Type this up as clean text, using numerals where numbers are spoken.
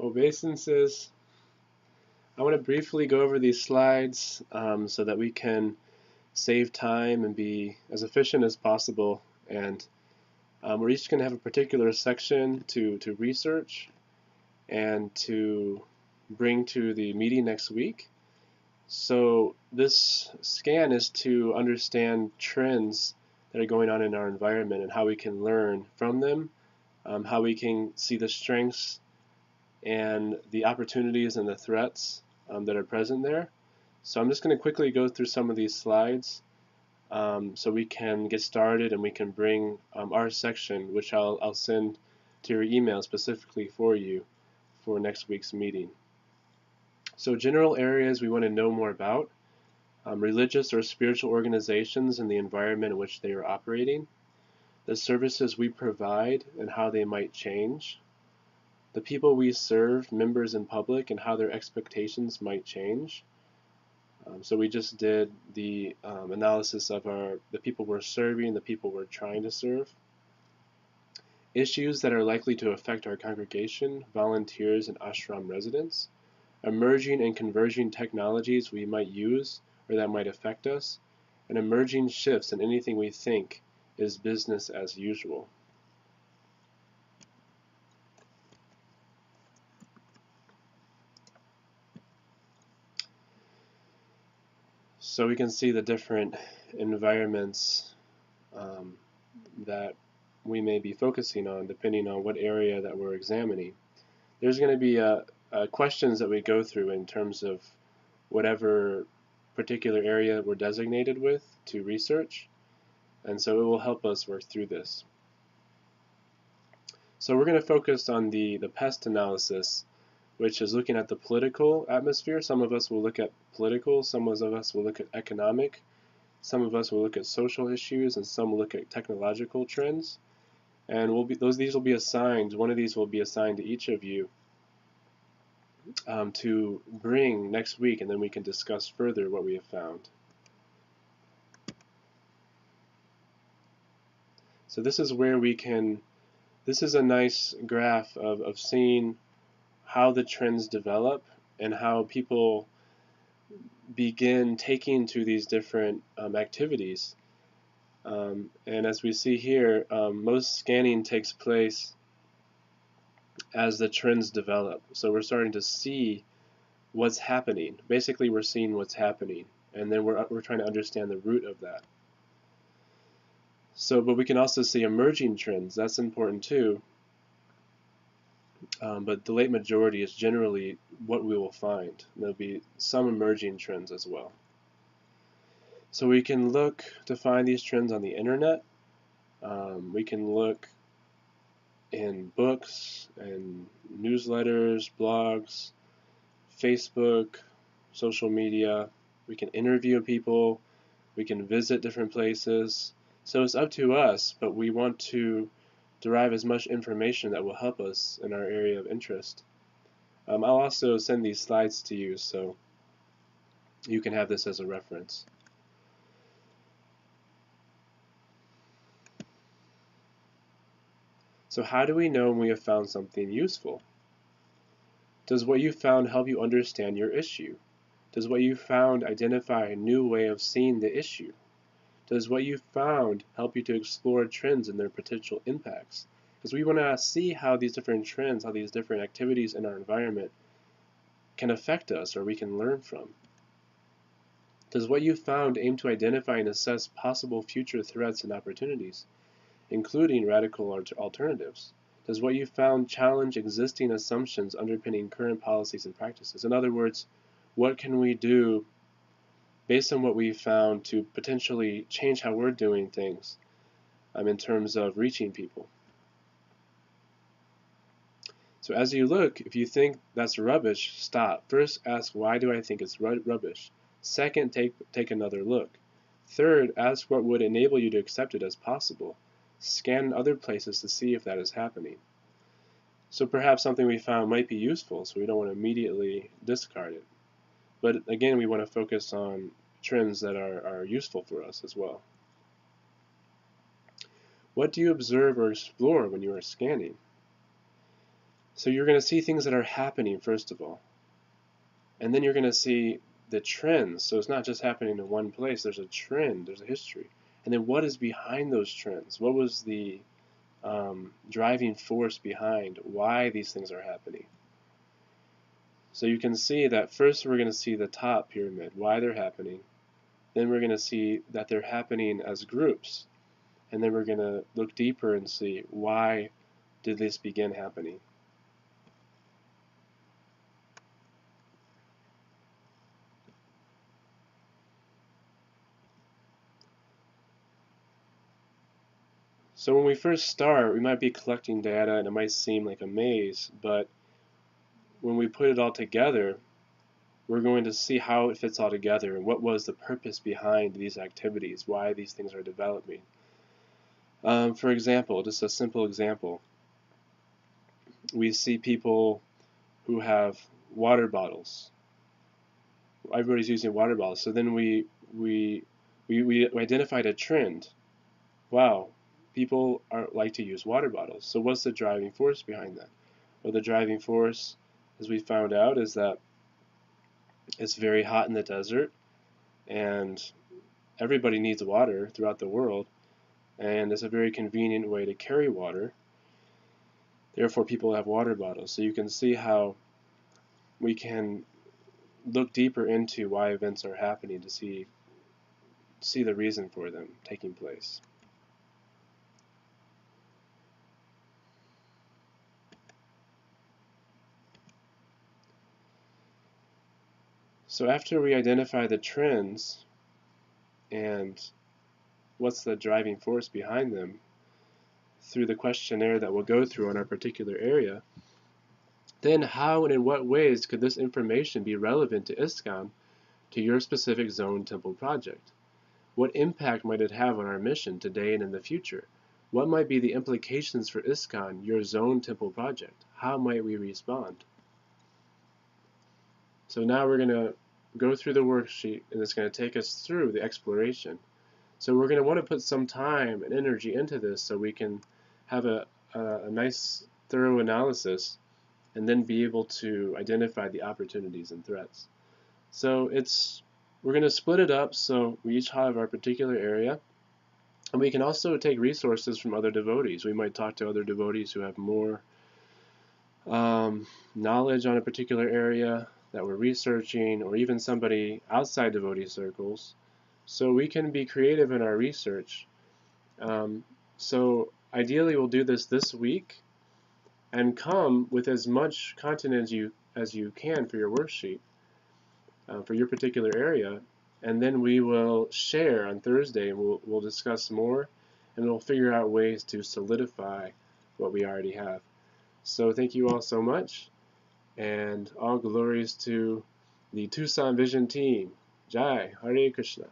Obeisances. I want to briefly go over these slides so that we can save time and be as efficient as possible. And we're each going to have a particular section to research and to bring to the meeting next week. So this scan is to understand trends that are going on in our environment and how we can learn from them, how we can see the strengths and the opportunities and the threats that are present there. So I'm just going to quickly go through some of these slides so we can get started and we can bring our section, which I'll send to your email specifically for you for next week's meeting. So general areas we want to know more about: religious or spiritual organizations and the environment in which they are operating, the services we provide and how they might change, the people we serve, members and public, and how their expectations might change. So we just did the analysis of the people we're serving, the people we're trying to serve. Issues that are likely to affect our congregation, volunteers, and ashram residents. Emerging and converging technologies we might use or that might affect us, and emerging shifts in anything we think is business as usual. So we can see the different environments that we may be focusing on depending on what area that we're examining. There's going to be questions that we go through in terms of whatever particular area we're designated with to research, and so it will help us work through this. So we're going to focus on the PEST analysis, which is looking at the political atmosphere. Some of us will look at political, some of us will look at economic, some of us will look at social issues, and some will look at technological trends. And these will be assigned, one of these will be assigned to each of you to bring next week, and then we can discuss further what we have found. So this is where we can, this is a nice graph of seeing how the trends develop and how people begin taking to these different activities. And as we see here, most scanning takes place as the trends develop. So we're starting to see what's happening. Basically, we're seeing what's happening, and then we're trying to understand the root of that. So, but we can also see emerging trends. That's important too. But the late majority is generally what we will find. There'll be some emerging trends as well. So we can look to find these trends on the internet. We can look in books and newsletters, blogs, Facebook, social media. We can interview people. We can visit different places. So it's up to us, but we want to derive as much information that will help us in our area of interest. I'll also send these slides to you so you can have this as a reference. So how do we know when we have found something useful? Does what you found help you understand your issue? Does what you found identify a new way of seeing the issue? Does what you found help you to explore trends and their potential impacts? Because we want to see how these different trends, how these different activities in our environment can affect us or we can learn from. Does what you found aim to identify and assess possible future threats and opportunities, including radical alternatives? Does what you found challenge existing assumptions underpinning current policies and practices? In other words, what can we do based on what we found to potentially change how we're doing things in terms of reaching people? So as you look, if you think that's rubbish, stop. First, ask, why do I think it's rubbish? Second, take another look. Third, ask what would enable you to accept it as possible. Scan other places to see if that is happening. So perhaps something we found might be useful, so we don't want to immediately discard it. But again, we want to focus on trends that are useful for us as well. What do you observe or explore when you are scanning? So you're going to see things that are happening first of all, and then you're going to see the trends. So it's not just happening in one place. There's a trend, there's a history, and then what is behind those trends? What was the driving force behind why these things are happening? So you can see that first we're going to see the top pyramid, why they're happening. Then we're going to see that they're happening as groups. And then we're going to look deeper and see why did this begin happening. So when we first start, we might be collecting data and it might seem like a maze, but when we put it all together, we're going to see how it fits all together and what was the purpose behind these activities, why these things are developing. For example, just a simple example, we see people who have water bottles. Everybody's using water bottles. So then we identified a trend. Wow, people like to use water bottles. So what's the driving force behind that? Well, the driving force, as we found out, is that it's very hot in the desert, and everybody needs water throughout the world, and it's a very convenient way to carry water. Therefore, people have water bottles. So you can see how we can look deeper into why events are happening to see the reason for them taking place. So after we identify the trends and what's the driving force behind them through the questionnaire that we'll go through on our particular area, then how and in what ways could this information be relevant to ISKCON, to your specific zone temple project? What impact might it have on our mission today and in the future? What might be the implications for ISKCON, your zone temple project? How might we respond? So now we're going to go through the worksheet, and it's going to take us through the exploration. So we're going to want to put some time and energy into this so we can have a nice thorough analysis and then be able to identify the opportunities and threats. So we're going to split it up so we each have our particular area, and we can also take resources from other devotees. We might talk to other devotees who have more knowledge on a particular area that we're researching, or even somebody outside devotee circles, so we can be creative in our research. So ideally we'll do this week and come with as much content as you can for your worksheet for your particular area, and then we will share on Thursday, and we'll discuss more, and we'll figure out ways to solidify what we already have. So thank you all so much, and all glories to the Tucson Vision team. Jai, Hare Krishna.